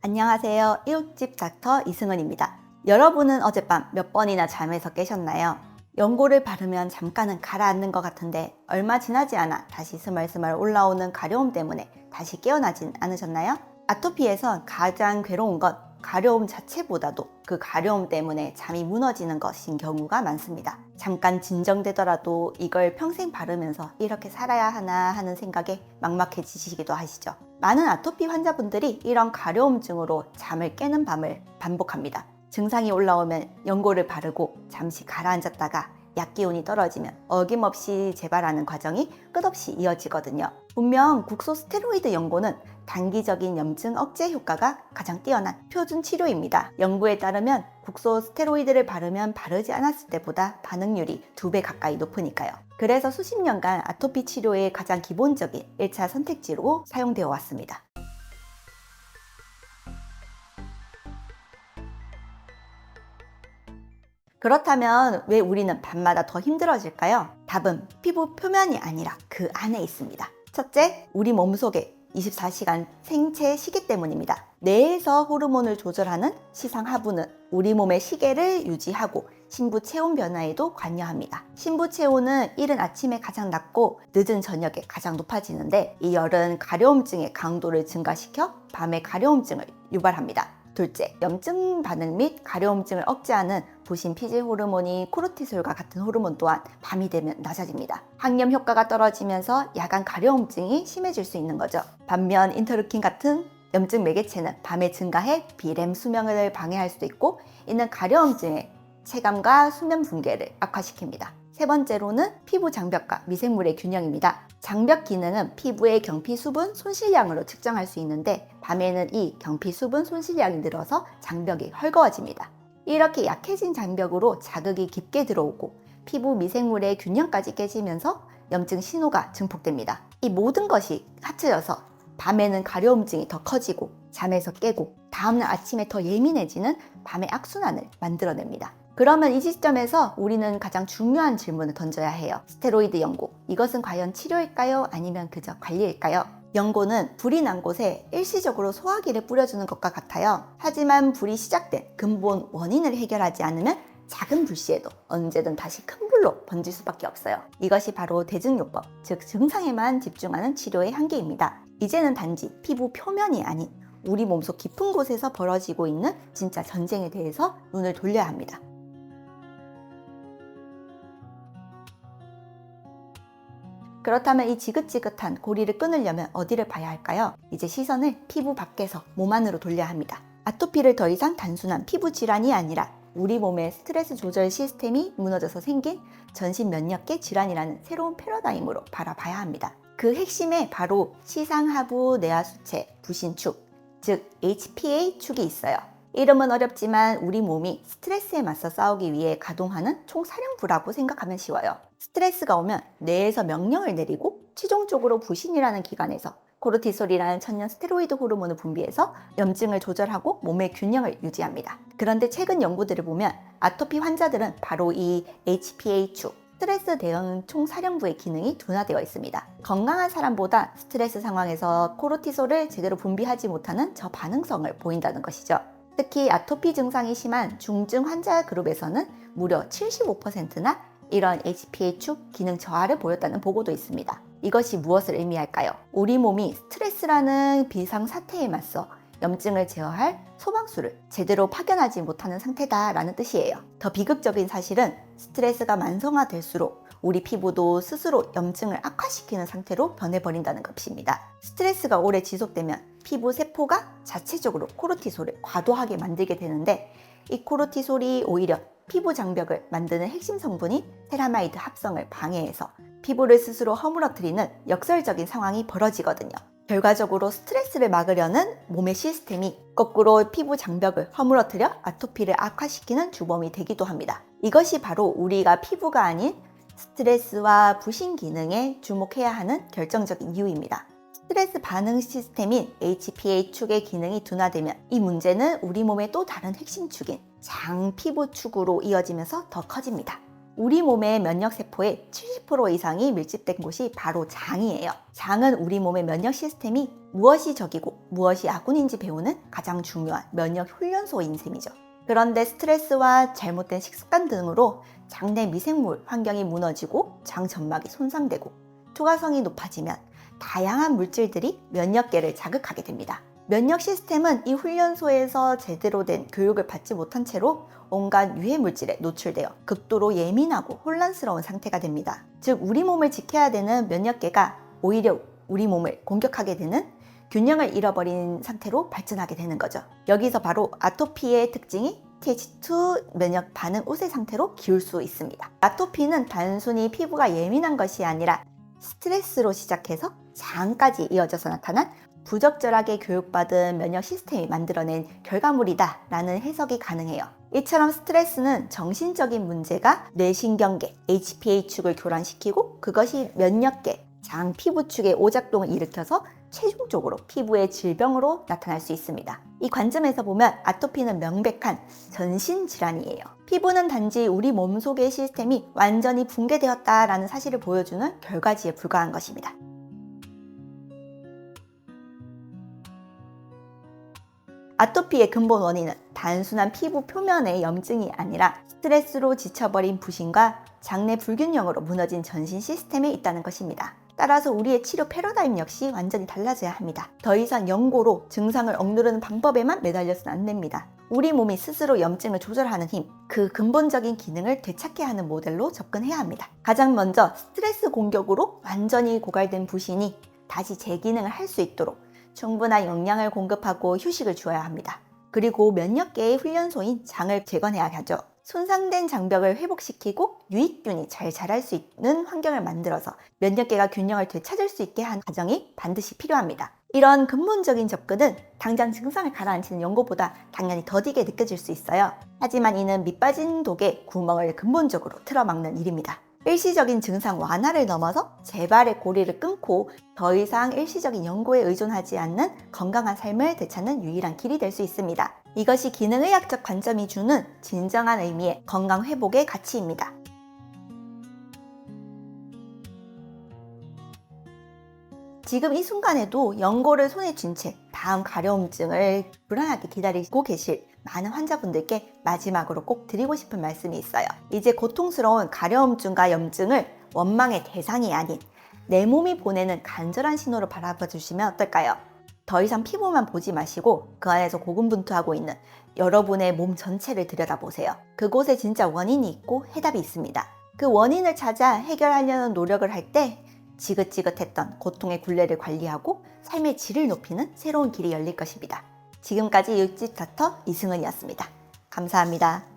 안녕하세요. 이웃집 닥터 이승은입니다. 여러분은 어젯밤 몇 번이나 잠에서 깨셨나요? 연고를 바르면 잠깐은 가라앉는 것 같은데 얼마 지나지 않아 다시 스멀스멀 올라오는 가려움 때문에 다시 깨어나진 않으셨나요? 아토피에선 가장 괴로운 건 가려움 자체보다도 그 가려움 때문에 잠이 무너지는 것인 경우가 많습니다. 잠깐 진정되더라도 이걸 평생 바르면서 이렇게 살아야 하나 하는 생각에 막막해지시기도 하시죠. 많은 아토피 환자분들이 이런 가려움증으로 잠을 깨는 밤을 반복합니다. 증상이 올라오면 연고를 바르고 잠시 가라앉았다가 약 기운이 떨어지면 어김없이 재발하는 과정이 끝없이 이어지거든요. 분명 국소 스테로이드 연고는 단기적인 염증 억제 효과가 가장 뛰어난 표준 치료입니다. 연구에 따르면 국소 스테로이드를 바르면 바르지 않았을 때보다 반응률이 2배 가까이 높으니까요. 그래서 수십 년간 아토피 치료의 가장 기본적인 1차 선택지로 사용되어 왔습니다. 그렇다면 왜 우리는 밤마다 더 힘들어질까요? 답은 피부 표면이 아니라 그 안에 있습니다. 첫째, 우리 몸속에 24시간 생체 시계 때문입니다. 뇌에서 호르몬을 조절하는 시상하부는 우리 몸의 시계를 유지하고 신부 체온 변화에도 관여합니다. 신부 체온은 이른 아침에 가장 낮고 늦은 저녁에 가장 높아지는데 이 열은 가려움증의 강도를 증가시켜 밤에 가려움증을 유발합니다. 둘째, 염증 반응 및 가려움증을 억제하는 부신 피질 호르몬인 코르티솔과 같은 호르몬 또한 밤이 되면 낮아집니다. 항염 효과가 떨어지면서 야간 가려움증이 심해질 수 있는 거죠. 반면 인터루킨 같은 염증 매개체는 밤에 증가해 비렘 수면을 방해할 수도 있고 이는 가려움증의 체감과 수면 붕괴를 악화시킵니다. 세 번째로는 피부 장벽과 미생물의 균형입니다. 장벽 기능은 피부의 경피 수분 손실량으로 측정할 수 있는데 밤에는 이 경피 수분 손실량이 늘어서 장벽이 헐거워집니다. 이렇게 약해진 장벽으로 자극이 깊게 들어오고 피부 미생물의 균형까지 깨지면서 염증 신호가 증폭됩니다. 이 모든 것이 합쳐져서 밤에는 가려움증이 더 커지고 잠에서 깨고 다음날 아침에 더 예민해지는 밤의 악순환을 만들어냅니다. 그러면 이 시점에서 우리는 가장 중요한 질문을 던져야 해요. 스테로이드 연고, 이것은 과연 치료일까요? 아니면 그저 관리일까요? 연고는 불이 난 곳에 일시적으로 소화기를 뿌려주는 것과 같아요. 하지만 불이 시작된 근본 원인을 해결하지 않으면 작은 불씨에도 언제든 다시 큰 불로 번질 수밖에 없어요. 이것이 바로 대증요법, 즉 증상에만 집중하는 치료의 한계입니다. 이제는 단지 피부 표면이 아닌 우리 몸속 깊은 곳에서 벌어지고 있는 진짜 전쟁에 대해서 눈을 돌려야 합니다. 그렇다면 이 지긋지긋한 고리를 끊으려면 어디를 봐야 할까요? 이제 시선을 피부 밖에서 몸 안으로 돌려야 합니다. 아토피를 더 이상 단순한 피부 질환이 아니라 우리 몸의 스트레스 조절 시스템이 무너져서 생긴 전신 면역계 질환이라는 새로운 패러다임으로 바라봐야 합니다. 그 핵심에 바로 시상하부 내하수체 부신축, 즉 HPA축이 있어요. 이름은 어렵지만 우리 몸이 스트레스에 맞서 싸우기 위해 가동하는 총사령부라고 생각하면 쉬워요. 스트레스가 오면 뇌에서 명령을 내리고 최종적으로 부신이라는 기관에서 코르티솔이라는 천연 스테로이드 호르몬을 분비해서 염증을 조절하고 몸의 균형을 유지합니다. 그런데 최근 연구들을 보면 아토피 환자들은 바로 이 HPA축, 스트레스 대응 총사령부의 기능이 둔화되어 있습니다. 건강한 사람보다 스트레스 상황에서 코르티솔을 제대로 분비하지 못하는 저반응성을 보인다는 것이죠. 특히 아토피 증상이 심한 중증 환자 그룹에서는 무려 75%나 이런 HPA축 기능 저하를 보였다는 보고도 있습니다. 이것이 무엇을 의미할까요? 우리 몸이 스트레스라는 비상사태에 맞서 염증을 제어할 소방수를 제대로 파견하지 못하는 상태다라는 뜻이에요. 더 비극적인 사실은 스트레스가 만성화될수록 우리 피부도 스스로 염증을 악화시키는 상태로 변해버린다는 것입니다. 스트레스가 오래 지속되면 피부 세포가 자체적으로 코르티솔을 과도하게 만들게 되는데 이 코르티솔이 오히려 피부 장벽을 만드는 핵심 성분인 세라마이드 합성을 방해해서 피부를 스스로 허물어뜨리는 역설적인 상황이 벌어지거든요. 결과적으로 스트레스를 막으려는 몸의 시스템이 거꾸로 피부 장벽을 허물어뜨려 아토피를 악화시키는 주범이 되기도 합니다. 이것이 바로 우리가 피부가 아닌 스트레스와 부신 기능에 주목해야 하는 결정적인 이유입니다. 스트레스 반응 시스템인 HPA축의 기능이 둔화되면 이 문제는 우리 몸의 또 다른 핵심 축인 장 피부 축으로 이어지면서 더 커집니다. 우리 몸의 면역세포의 70% 이상이 밀집된 곳이 바로 장이에요. 장은 우리 몸의 면역 시스템이 무엇이 적이고 무엇이 아군인지 배우는 가장 중요한 면역 훈련소인 셈이죠. 그런데 스트레스와 잘못된 식습관 등으로 장내 미생물 환경이 무너지고 장 점막이 손상되고 투과성이 높아지면 다양한 물질들이 면역계를 자극하게 됩니다. 면역 시스템은 이 훈련소에서 제대로 된 교육을 받지 못한 채로 온갖 유해 물질에 노출되어 극도로 예민하고 혼란스러운 상태가 됩니다. 즉 우리 몸을 지켜야 되는 면역계가 오히려 우리 몸을 공격하게 되는 균형을 잃어버린 상태로 발전하게 되는 거죠. 여기서 바로 아토피의 특징이 Th2 면역 반응 우세 상태로 기울 수 있습니다. 아토피는 단순히 피부가 예민한 것이 아니라 스트레스로 시작해서 장까지 이어져서 나타난 부적절하게 교육받은 면역 시스템이 만들어낸 결과물이다 라는 해석이 가능해요. 이처럼 스트레스는 정신적인 문제가 뇌신경계, HPA축을 교란시키고 그것이 면역계, 장, 피부축의 오작동을 일으켜서 최종적으로 피부의 질병으로 나타날 수 있습니다. 이 관점에서 보면 아토피는 명백한 전신 질환이에요. 피부는 단지 우리 몸속의 시스템이 완전히 붕괴되었다라는 사실을 보여주는 결과지에 불과한 것입니다. 아토피의 근본 원인은 단순한 피부 표면의 염증이 아니라 스트레스로 지쳐버린 부신과 장내 불균형으로 무너진 전신 시스템에 있다는 것입니다. 따라서 우리의 치료 패러다임 역시 완전히 달라져야 합니다. 더 이상 연고로 증상을 억누르는 방법에만 매달려서는 안 됩니다. 우리 몸이 스스로 염증을 조절하는 힘, 그 근본적인 기능을 되찾게 하는 모델로 접근해야 합니다. 가장 먼저 스트레스 공격으로 완전히 고갈된 부신이 다시 재기능을 할 수 있도록 충분한 영양을 공급하고 휴식을 주어야 합니다. 그리고 면역계의 훈련소인 장을 재건해야 하죠. 손상된 장벽을 회복시키고 유익균이 잘 자랄 수 있는 환경을 만들어서 면역계가 균형을 되찾을 수 있게 하는 과정이 반드시 필요합니다. 이런 근본적인 접근은 당장 증상을 가라앉히는 연고보다 당연히 더디게 느껴질 수 있어요. 하지만 이는 밑빠진 독에 구멍을 근본적으로 틀어막는 일입니다. 일시적인 증상 완화를 넘어서 재발의 고리를 끊고 더 이상 일시적인 연고에 의존하지 않는 건강한 삶을 되찾는 유일한 길이 될 수 있습니다. 이것이 기능의학적 관점이 주는 진정한 의미의 건강 회복의 가치입니다. 지금 이 순간에도 연고를 손에 쥔 채 다음 가려움증을 불안하게 기다리고 계실 많은 환자분들께 마지막으로 꼭 드리고 싶은 말씀이 있어요. 이제 고통스러운 가려움증과 염증을 원망의 대상이 아닌 내 몸이 보내는 간절한 신호로 바라봐 주시면 어떨까요? 더 이상 피부만 보지 마시고 그 안에서 고군분투하고 있는 여러분의 몸 전체를 들여다보세요. 그곳에 진짜 원인이 있고 해답이 있습니다. 그 원인을 찾아 해결하려는 노력을 할 때 지긋지긋했던 고통의 굴레를 관리하고 삶의 질을 높이는 새로운 길이 열릴 것입니다. 지금까지 육지스타터 이승은이었습니다. 감사합니다.